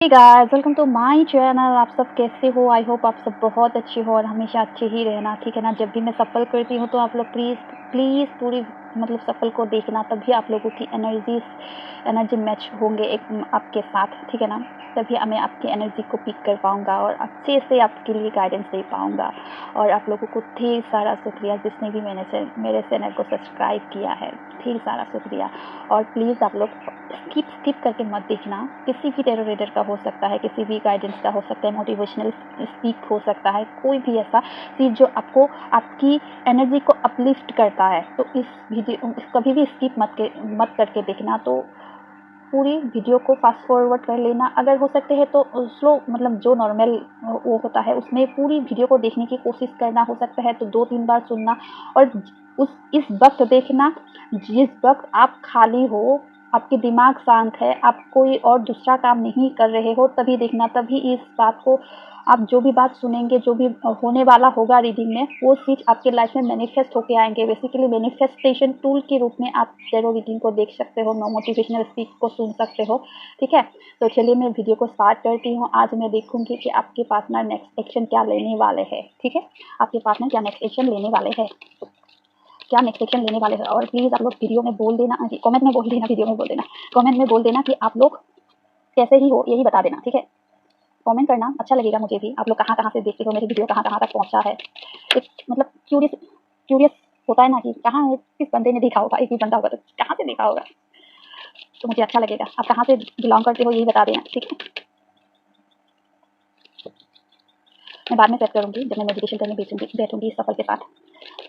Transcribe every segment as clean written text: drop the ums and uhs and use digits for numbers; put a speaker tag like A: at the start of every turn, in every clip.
A: Hey guys, welcome to my channel. आप सब कैसे हो? आई होप आप सब बहुत अच्छे हो और हमेशा अच्छे ही रहना, ठीक है ना। जब भी मैं सफल करती हूँ तो आप लोग प्लीज़ प्लीज़ पूरी सफल को देखना, तभी आप लोगों की एनर्जी मैच होंगे एक आपके साथ, ठीक है ना। तभी मैं आपकी एनर्जी को पिक कर पाऊँगा और अच्छे से आपके लिए गाइडेंस दे पाऊँगा। और आप लोगों को ढेर सारा शुक्रिया जिसने भी मेरे चैनल को सब्सक्राइब किया है, ढेर सारा शुक्रिया। और प्लीज़ आप लोग स्किप करके मत देखना। किसी भी टेरो रीडर का हो सकता है, किसी भी गाइडेंस का हो सकता है, मोटिवेशनल स्पीक हो सकता है, कोई भी ऐसा चीज़ जो आपको आपकी एनर्जी को अपलिफ्ट करता है। तो इस वीडियो कभी भी स्किप मत करके देखना। तो पूरी वीडियो को फास्ट फॉरवर्ड कर लेना, अगर हो सकते हैं तो स्लो, जो नॉर्मल वो होता है उसमें पूरी वीडियो को देखने की कोशिश करना। हो सकता है तो 2-3 बार सुनना और इस वक्त देखना जिस वक्त आप खाली हो, आपके दिमाग शांत है, आप कोई और दूसरा काम नहीं कर रहे हो, तभी देखना। तभी इस बात को आप जो भी बात सुनेंगे, जो भी होने वाला होगा रीडिंग में, वो चीज़ आपके लाइफ में मैनिफेस्ट होके आएंगे। बेसिकली मैनिफेस्टेशन टूल के रूप में आप टेरो रीडिंग को देख सकते हो, मोटिवेशनल स्पीच को सुन सकते हो, ठीक है। तो चलिए मैं वीडियो को स्टार्ट करती हूँ। आज मैं देखूंगी कि आपके पार्टनर नेक्स्ट एक्शन क्या लेने वाले हैं, ठीक है। आपके पार्टनर क्या नेक्स्ट एक्शन लेने वाले हैं, क्या नेक्स्ट एक्शन लेने वाले हैं। और प्लीज़ आप लोग वीडियो में बोल देना, कमेंट में बोल देना, वीडियो में बोल देना, कमेंट में बोल देना कि आप लोग कैसे ही हो, यही बता देना, ठीक है। कमेंट करना अच्छा लगेगा मुझे भी। आप लोग कहाँ से देखते हो, मेरी वीडियो कहाँ तक पहुँचा है। एक क्यूरियस होता है ना कि कहाँ किस बंदे ने देखा होगा, एक ही बंदा होगा तो कहाँ से देखा होगा, तो मुझे अच्छा लगेगा। आप कहाँ से बिलोंग करते हो यही बता देना, ठीक है। मैं बाद में सेट करूँगी जब मैं मेडिटेशन करने बैठूंगी सफल के साथ।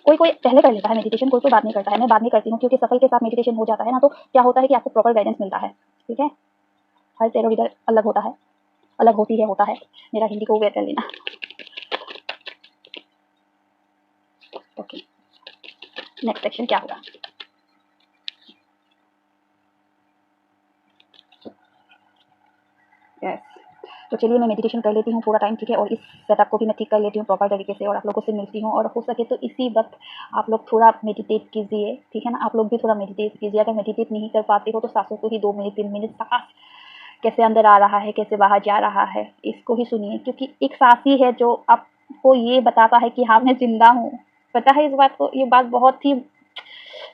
A: कोई पहले कर लेता है मेडिटेशन, कोई बाद में करता है। मैं बाद में करती हूँ क्योंकि सफल के साथ मेडिटेशन हो जाता है ना, तो क्या होता है कि आपको प्रॉपर गाइडेंस मिलता है, ठीक है। हर टेरो रीडर अलग होता है, अलग होती है, होता है। मेरा हिंदी को वेयर कर लेना। ओके, नेक्स्ट सेक्शन क्या होगा। यस, तो चलिए मैं मेडिटेशन कर लेती हूँ थोड़ा टाइम, ठीक है। और इस सेटअप को भी मैं ठीक कर लेती हूँ प्रॉपर तरीके से और आप लोगों से मिलती हूँ। और हो सके तो इसी वक्त आप लोग थोड़ा मेडिटेट कीजिए, ठीक है ना। आप लोग भी थोड़ा मेडिटेट कीजिए। अगर मेडिटेट नहीं कर पाते हो तो सांसों को ही 2 मिनट 3 मिनट सांस कैसे अंदर आ रहा है, कैसे बाहर जा रहा है, इसको ही सुनिए। क्योंकि एक सांस ही है जो आपको ये बताता है कि हाँ मैं जिंदा हूँ। पता है इस बात को, ये बात बहुत ही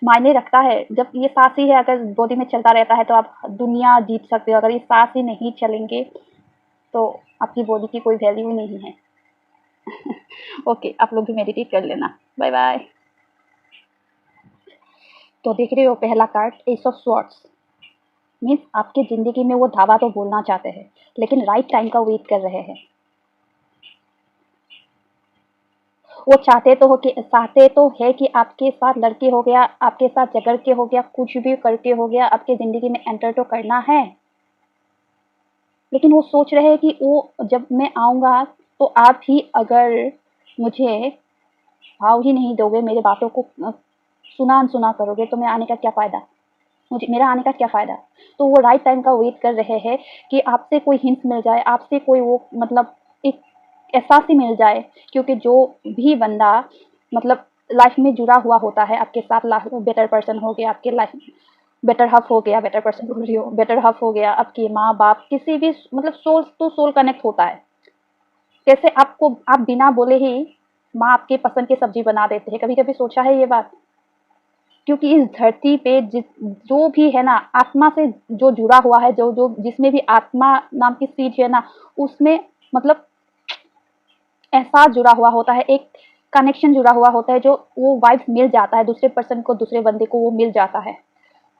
A: मायने रखता है। जब ये सांस ही है, अगर बॉडी में चलता रहता है तो आप दुनिया जीत सकते हो। अगर ये सांस ही नहीं चलेंगे तो आपकी बॉडी की कोई वैल्यू नहीं है। ओके, आप लोग भी मेडिटेट कर लेना। Bye bye. तो देख रहे हो पहला card, ace of swords. Means आपकी ज़िंदगी में वो धावा तो बोलना चाहते हैं लेकिन राइट टाइम का वेट कर रहे हैं। वो चाहते तो है कि आपके साथ लड़के हो गया, आपके साथ झगड़ के हो गया, कुछ भी करके हो गया, आपके ज़िंदगी में एंटर तो करना है। लेकिन वो सोच रहे हैं कि वो जब मैं आऊँगा तो आप ही अगर मुझे भाव ही नहीं दोगे, मेरे बातों को सुना अनसुना करोगे, तो मैं आने का क्या फ़ायदा, मेरा आने का क्या फ़ायदा। तो वो राइट टाइम का वेट कर रहे हैं कि आपसे कोई हिंट मिल जाए, आपसे कोई वो एक एहसास ही मिल जाए। क्योंकि जो भी बंदा लाइफ में जुड़ा हुआ होता है आपके साथ, बेटर पर्सन हो गया आपके लाइफ, बेटर हाफ हो गया, बेटर पर्सन बोल रही हो, बेटर हाफ हो गया, आपके माँ बाप, किसी भी सोल टू सोल कनेक्ट होता है। जैसे आप बिना बोले ही माँ आपके पसंद की सब्जी बना देते हैं। कभी कभी सोचा है ये बात? क्योंकि इस धरती पे जो भी है ना, आत्मा से जो जुड़ा हुआ है, जो जो जिसमें भी आत्मा नाम की चीज है ना, उसमें एहसास जुड़ा हुआ होता है, एक कनेक्शन जुड़ा हुआ होता है, जो वो वाइब्स मिल जाता है दूसरे पर्सन को, दूसरे बंदे को वो मिल जाता है।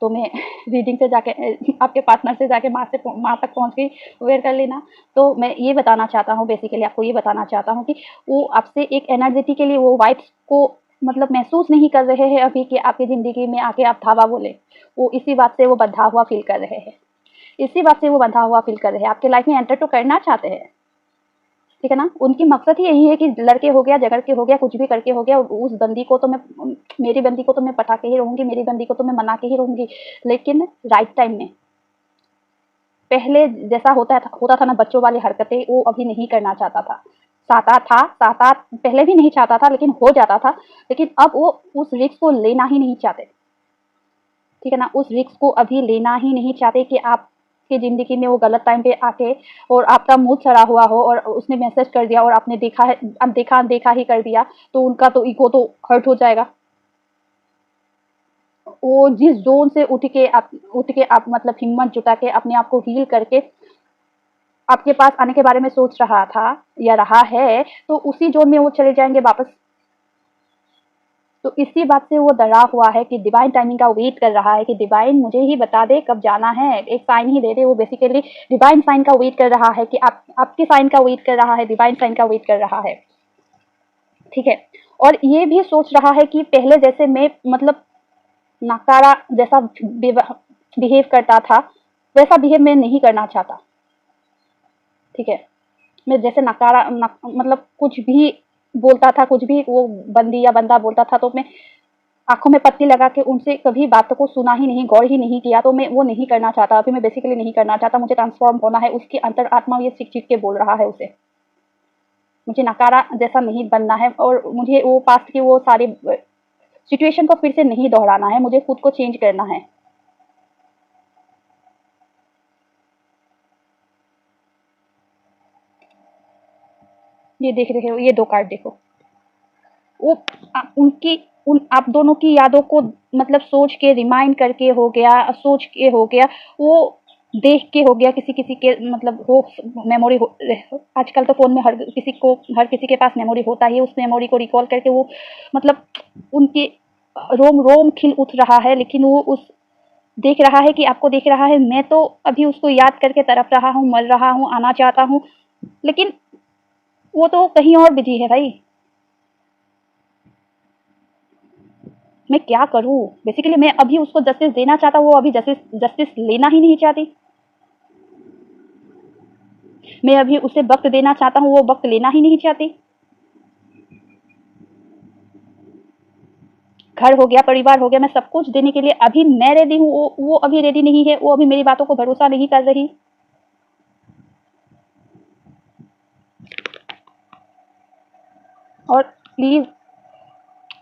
A: तो मैं रीडिंग से जाके आपके पार्टनर से जाके माँ तक पहुँच गई, वेयर कर लेना। तो मैं ये बताना चाहता हूँ, बेसिकली आपको ये बताना चाहता हूँ कि वो आपसे एक एनर्जिटी के लिए वो वाइब्स को महसूस नहीं कर रहे हैं अभी कि आपकी ज़िंदगी में आके आप धावा बोले। वो इसी बात से वो बंधा हुआ फील कर रहे हैं, इसी बात से वो बंधा हुआ फील कर रहे हैं। आपके लाइफ में एंटर तो करना चाहते हैं, ठीक है ना। उनकी मकसद ही यही है कि लड़के हो गया, झगड़ के हो गया, कुछ भी करके हो गया, उस बंदी को तो मेरी बंदी को तो मैं पटा के ही रहूँगी, मेरी बंदी को तो मैं मना के ही रहूँगी। लेकिन राइट टाइम में, पहले जैसा होता था ना बच्चों वाली हरकतें, वो अभी नहीं करना चाहता था। चाहता पहले भी नहीं चाहता था, लेकिन हो जाता था। लेकिन अब वो उस रिस्क को लेना ही नहीं चाहते, ठीक है ना। उस रिस्क को अभी लेना ही नहीं चाहते कि आप आपकी ज़िंदगी में वो गलत टाइम पे आके और आपका मूड सड़ा हुआ हो और उसने मैसेज कर दिया और आपने देखा है, अनदेखा ही कर दिया, तो उनका तो ईगो तो हर्ट हो जाएगा। वो जिस ज़ोन से उठ के आप मतलब हिम्मत जुटा के अपने आप को हील करके आपके पास आने के बारे में सोच रहा था या रहा है, तो उसी ज़ोन में वो चले जाएँगे वापस। तो इसी बात से वो डरा हुआ है कि डिवाइन टाइमिंग का वेट कर रहा है कि डिवाइन मुझे ही बता दे कब जाना है, एक साइन ही दे दे। वो बेसिकली डिवाइन साइन का वेट कर रहा है कि आपके साइन का वेट कर रहा है, डिवाइन साइन का वेट कर रहा है, ठीक है। और ये भी सोच रहा है कि पहले जैसे मैं मतलब नकारा जैसा बिहेव करता था, वैसा बिहेव मैं नहीं करना चाहता, ठीक है। मैं जैसे मतलब कुछ भी बोलता था, कुछ भी वो बंदी या बंदा बोलता था, तो मैं आंखों में पट्टी लगा के उनसे कभी बातों को सुना ही नहीं, गौर ही नहीं किया। तो मैं वो नहीं करना चाहता, अभी मैं बेसिकली नहीं करना चाहता। मुझे ट्रांसफॉर्म होना है। उसकी अंतर आत्मा ये सीख के बोल रहा है उसे, मुझे नकारा जैसा नहीं बनना है और मुझे वो पास्ट की वो सारी सिचुएशन को फिर से नहीं दोहराना है, मुझे खुद को चेंज करना है। ये देख रहे हो, ये 2 कार्ड देखो। वो उनकी उन आप दोनों की यादों को मतलब सोच के रिमाइंड करके हो गया, सोच के हो गया, वो देख के हो गया, किसी-किसी के मतलब हो मेमोरी हो। आजकल तो फ़ोन में हर किसी के पास मेमोरी होता ही है। उस मेमोरी को रिकॉल करके वो मतलब उनके रोम-रोम खिल उठ रहा है, लेकिन वो उस देख रहा है कि आपको देख रहा है। मैं तो अभी उसको याद करके तड़प रहा हूँ, मर रहा हूँ, आना चाहता हूँ, लेकिन वो तो कहीं और बिज़ी है भाई। मैं क्या करूँ? बेसिकली मैं अभी उसको जस्टिस देना चाहता हूँ, वो अभी जस्टिस लेना ही नहीं चाहती। मैं अभी उसे वक़्त देना चाहता हूँ, वो वक़्त लेना ही नहीं चाहती। घर हो गया, परिवार हो गया, मैं सब कुछ देने के लिए अभी मैं रेडी हूँ, वो अभी रेडी नहीं है, वो अभी मेरी बातों को भरोसा नहीं कर रही। और प्लीज़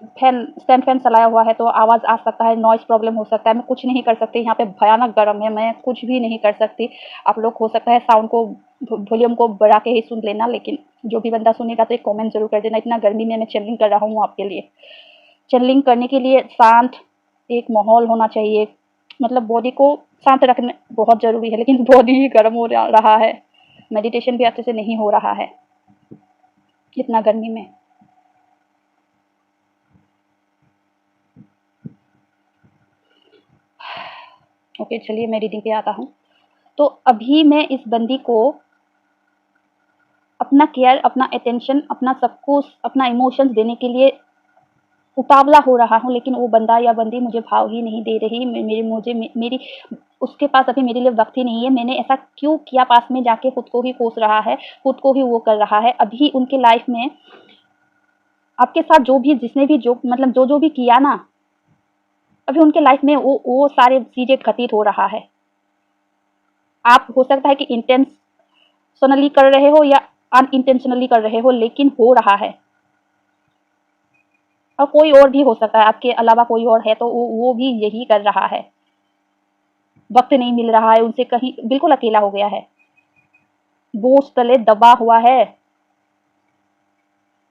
A: स्टैंड फैन चलाया हुआ है तो आवाज़ आ सकता है, नॉइज़ प्रॉब्लम हो सकता है। मैं कुछ नहीं कर सकती, यहाँ पे भयानक गर्म है, मैं कुछ भी नहीं कर सकती। आप लोग हो सकता है साउंड को वॉल्यूम को बढ़ा के ही सुन लेना, लेकिन जो भी बंदा सुनेगा तो एक कमेंट ज़रूर कर देना। इतना गर्मी में मैं चैनलिंग कर रहा हूँ आपके लिए। चैनलिंग करने के लिए शांत एक माहौल होना चाहिए, मतलब बॉडी को शांत रखना बहुत ज़रूरी है, लेकिन बॉडी ही गर्म हो रहा है। मेडिटेशन भी अच्छे से नहीं हो रहा है इतना गर्मी में। ओके, चलिए मैं रीडिंग पे आता हूँ। तो अभी मैं इस बंदी को अपना केयर, अपना अटेंशन, अपना सब कुछ, अपना इमोशंस देने के लिए उतावला हो रहा हूँ, लेकिन वो बंदा या बंदी मुझे भाव ही नहीं दे रही। मेरी उसके पास अभी मेरे लिए वक़्त ही नहीं है। मैंने ऐसा क्यों किया, पास में जाके खुद को ही कोस रहा है, खुद को ही वो कर रहा है। अभी उनके लाइफ़ में आपके साथ जो भी जिसने भी जो मतलब जो भी किया ना, अभी उनके लाइफ़ में वो सारी चीज़ें घटित हो रहा है। आप हो सकता है कि इंटेंशनली कर रहे हो या अनइंटेंशनली कर रहे हो, लेकिन हो रहा है। और कोई और भी हो सकता है, आपके अलावा कोई और है तो वो भी यही कर रहा है। वक़्त नहीं मिल रहा है उनसे, कहीं बिल्कुल अकेला हो गया है। बोझ तले दबा हुआ है।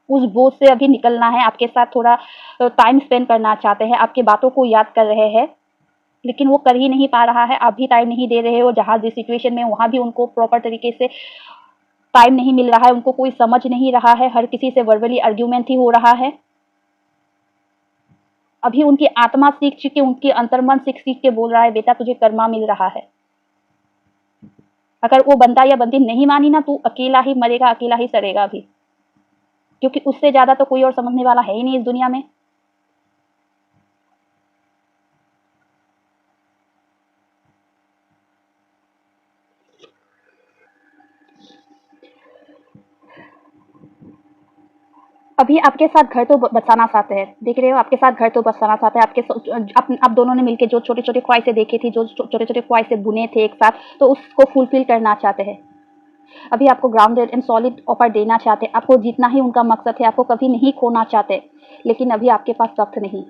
A: उस बोझ से अभी निकलना है, आपके साथ थोड़ा टाइम स्पेंड करना चाहते हैं, आपकी बातों को याद कर रहे हैं, लेकिन वो कर ही नहीं पा रहा है। आप भी टाइम नहीं दे रहे हो, जहाँ जिस सिचुएशन में वहाँ भी उनको प्रॉपर तरीके से टाइम नहीं मिल रहा है, उनको कोई समझ नहीं रहा है, हर किसी से वर्बली आर्ग्यूमेंट ही हो रहा है। अभी उनकी आत्मा सीख चुकी, उनकी अंतर्मन सीख के बोल रहा है, बेटा तुझे कर्मा मिल रहा है। अगर वो बंदा या बंदी नहीं मानी ना, तू अकेला ही मरेगा, अकेला ही सड़ेगा अभी, क्योंकि उससे ज़्यादा तो कोई और समझने वाला है ही नहीं इस दुनिया में। अभी आपके साथ घर तो बसाना चाहते हैं, देख रहे हो, आपके साथ घर तो बसाना चाहते हैं। आप दोनों ने मिलके जो छोटे-छोटे ख्वाहिशें देखी थी, जो छोटे-छोटे ख्वाहिशें बुने थे एक साथ, तो उसको फुलफिल करना चाहते हैं। अभी आपको ग्राउंडेड एंड सॉलिड ऑफर देना चाहते हैं, आपको जीतना ही उनका मकसद है, आपको कभी नहीं खोना चाहते, लेकिन अभी आपके पास वक़्त नहीं।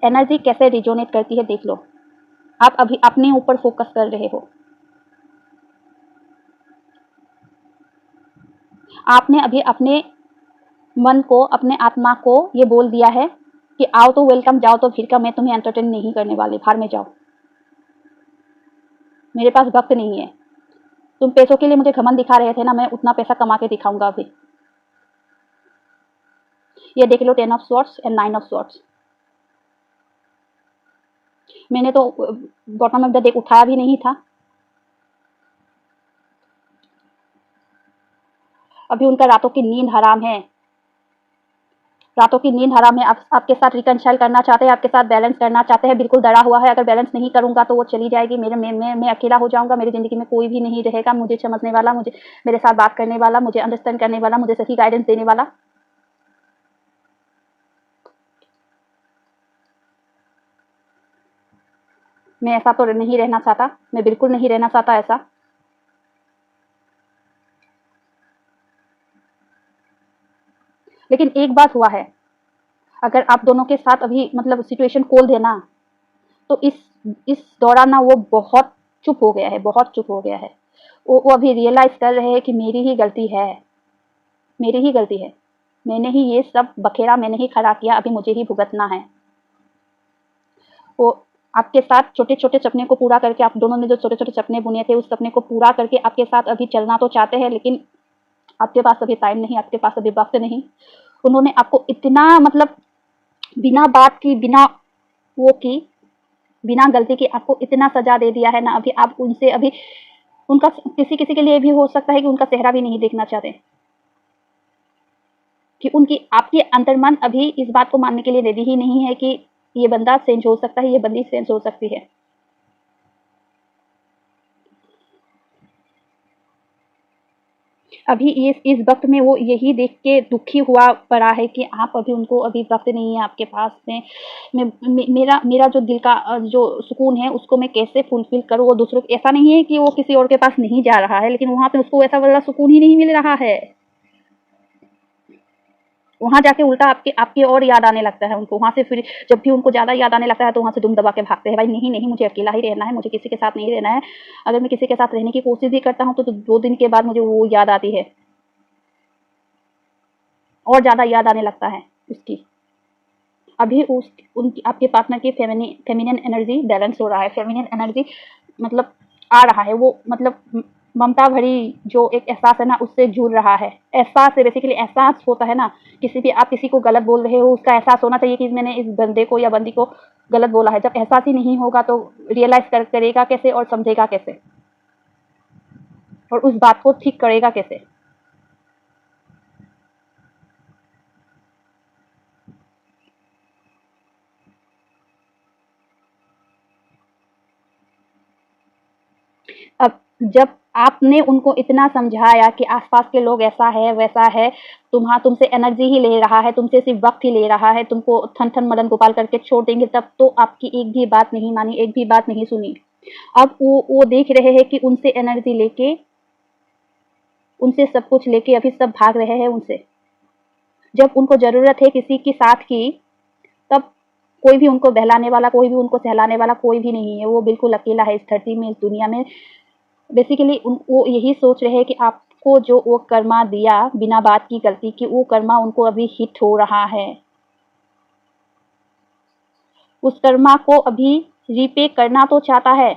A: एनर्जी कैसे रिजोनेट करती है देख लो। आप अभी अपने ऊपर फोकस कर रहे हो। आपने अभी अपने मन को, अपने आत्मा को ये बोल दिया है कि आओ तो वेलकम, जाओ तो फिर का, मैं तुम्हें एंटरटेन नहीं करने वाली, बाहर में जाओ, मेरे पास वक्त नहीं है। तुम पैसों के लिए मुझे घमंड दिखा रहे थे ना, मैं उतना पैसा कमा के दिखाऊंगा अभी। ये देख लो 10 of swords and 9 of swords. मैंने तो बॉटम ऑफ द डेक उठाया भी नहीं था। अभी उनका रातों की नींद हराम है, रातों की नींद हराम है। आपके साथ रिकंसाइल करना चाहते हैं, आपके साथ बैलेंस करना चाहते हैं, बिल्कुल डरा हुआ है। अगर बैलेंस नहीं करूंगा तो वो चली जाएगी, मैं अकेला हो जाऊंगा, मेरी ज़िंदगी में कोई भी नहीं रहेगा मुझे समझने वाला, मुझे मेरे साथ बात करने वाला, मुझे अंडरस्टैंड करने वाला, मुझे सही गाइडेंस देने वाला। मैं ऐसा तो नहीं रहना चाहता, मैं बिल्कुल नहीं रहना चाहता ऐसा। लेकिन एक बात हुआ है, अगर आप दोनों के साथ अभी मतलब सिचुएशन खोल देना, तो इस दौरान ना वो बहुत चुप हो गया है, बहुत चुप हो गया है। वो अभी रियलाइज कर रहे हैं कि मेरी ही गलती है, मेरी ही गलती है, मैंने ही ये सब बखेरा, मैंने ही खड़ा किया, अभी मुझे ही भुगतना है। वो आपके साथ छोटे छोटे सपने को पूरा करके, आप दोनों ने जो छोटे छोटे सपने बुने थे उस सपने को पूरा करके आपके साथ अभी चलना तो चाहते हैं, लेकिन आपके पास अभी टाइम नहीं, आपके पास अभी वक्त नहीं। उन्होंने आपको इतना मतलब बिना बात की, बिना वो की, बिना गलती की आपको इतना सजा दे दिया है ना, अभी आप उनसे अभी उनका किसी किसी के लिए भी हो सकता है कि उनका चेहरा भी नहीं देखना चाहते, कि उनकी आपकी अंतर्मन अभी इस बात को मानने के लिए रेडी ही नहीं है कि ये बंदा चेंज हो सकता है, ये बंदी चेंज हो सकती है। अभी इस वक्त में वो यही देख के दुखी हुआ पड़ा है कि आप अभी उनको अभी वक्त नहीं है आपके पास में मेरा जो दिल का जो सुकून है उसको मैं कैसे फुलफिल करूँ। वो दूसरों, ऐसा नहीं है कि वो किसी और के पास नहीं जा रहा है, लेकिन वहाँ पे उसको ऐसा वाला सुकून ही नहीं मिल रहा है। वहाँ जाके उल्टा आपके आपकी और याद आने लगता है उनको। वहाँ से फिर जब भी उनको ज़्यादा याद आने लगता है तो वहाँ से दुम दबा के भागते हैं, भाई नहीं नहीं मुझे अकेला ही रहना है, मुझे किसी के साथ नहीं रहना है। अगर मैं किसी के साथ रहने की कोशिश भी करता हूँ तो 2 दिन के बाद मुझे वो याद आती है, और ज़्यादा याद आने लगता है उसकी। अभी उनकी आपके पार्टनर की फेमिनिन एनर्जी बैलेंस हो रहा है, फेमिनिन एनर्जी मतलब आ रहा है, वो मतलब ममता भरी जो एक एहसास है ना उससे जुड़ रहा है। एहसास है, बेसिकली एहसास होता है ना, किसी भी आप किसी को गलत बोल रहे हो उसका एहसास होना चाहिए कि मैंने इस बंदे को या बंदी को गलत बोला है। जब एहसास ही नहीं होगा तो रियलाइज करेगा कैसे और समझेगा कैसे और उस बात को ठीक करेगा कैसे। अब जब आपने उनको इतना समझाया कि आसपास के लोग ऐसा है वैसा है, तुमसे एनर्जी ही ले रहा है, तुमसे सिर्फ वक्त ही ले रहा है, तुमको थन थन मदन गोपाल करके छोड़ देंगे, तब तो आपकी एक भी बात नहीं मानी, एक भी बात नहीं सुनी। अब वो देख रहे हैं कि उनसे एनर्जी लेके, उनसे सब कुछ लेके अभी सब भाग रहे हैं उनसे। जब उनको जरूरत है किसी की साथ की, तब कोई भी उनको बहलाने वाला, कोई भी उनको सहलाने वाला कोई भी नहीं है। वो बिल्कुल अकेला है इस धरती में, इस दुनिया में। बेसिकली वो यही सोच रहे हैं कि आपको जो वो कर्मा दिया बिना बात की गलती की, वो कर्मा उनको अभी हिट हो रहा है। उस कर्मा को अभी रीपे करना तो चाहता है,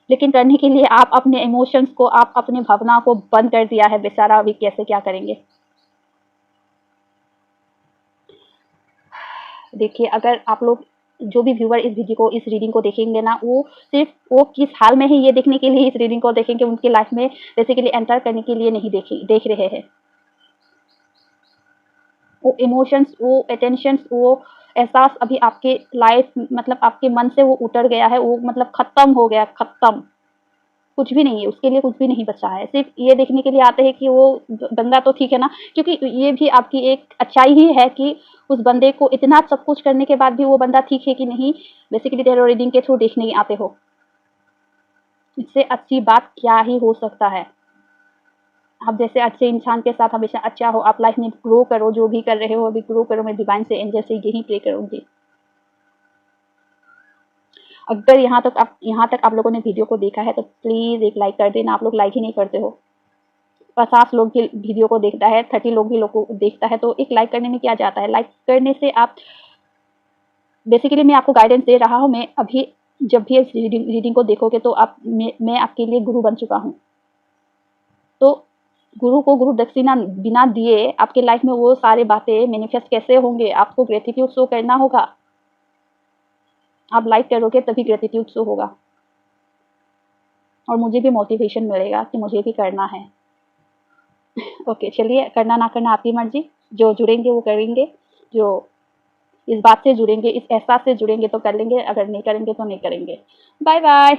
A: लेकिन करने के लिए आप अपने इमोशंस को, आप अपने भावना को बंद कर दिया है। बेचारा अभी कैसे क्या करेंगे। देखिए, अगर आप लोग जो भी व्यूअर इस वीडियो को, इस रीडिंग को देखेंगे ना, वो सिर्फ वो किस हाल में है ये देखने के लिए इस रीडिंग को देखेंगे, उनकी लाइफ में बेसिकली एंटर करने के लिए नहीं देख रहे हैं। वो इमोशंस, वो अटेंशंस, वो एहसास अभी आपके लाइफ मतलब आपके मन से वो उतर गया है, वो मतलब खत्म हो गया, खत्म। कुछ भी नहीं है उसके लिए, कुछ भी नहीं बचा है। सिर्फ ये देखने के लिए आते हैं कि वो बंदा तो ठीक है ना, क्योंकि ये भी आपकी एक अच्छाई ही है कि उस बंदे को इतना सब कुछ करने के बाद भी वो बंदा ठीक है कि नहीं, बेसिकली टैरो रीडिंग के थ्रू देखने आते हो। इससे अच्छी बात क्या ही हो सकता है। आप जैसे अच्छे इंसान के साथ हमेशा अच्छा हो, आप लाइफ में ग्रो करो, जो भी कर रहे हो अभी ग्रो करो। मैं डिवाइन से, एंजल से यही प्रे करूंगी। अगर यहाँ तक आप लोगों ने वीडियो को देखा है तो प्लीज एक लाइक कर देना। आप लोग लाइक ही नहीं करते हो। 50 लोग भी वीडियो को देखता है, 30 लोग भी लोग को देखता है, तो एक लाइक करने में क्या जाता है। लाइक करने से आप बेसिकली मैं आपको गाइडेंस दे रहा हूँ। मैं अभी जब भी इस रीडिंग को देखोगे तो आप मैं आपके लिए गुरु बन चुका हूँ। तो गुरु को गुरु दक्षिणा बिना दिए आपके लाइफ में वो सारे बातें मैनिफेस्ट कैसे होंगे। आपको ग्रेटिट्यूड शो करना होगा। आप लाइक करोगे तभी ग्रेटिट्यूड शो होगा और मुझे भी मोटिवेशन मिलेगा कि मुझे भी करना है। ओके, चलिए, करना ना करना आपकी मर्जी। जो जुड़ेंगे वो करेंगे, जो इस बात से जुड़ेंगे, इस एहसास से जुड़ेंगे तो कर लेंगे, अगर नहीं करेंगे तो नहीं करेंगे। Bye bye.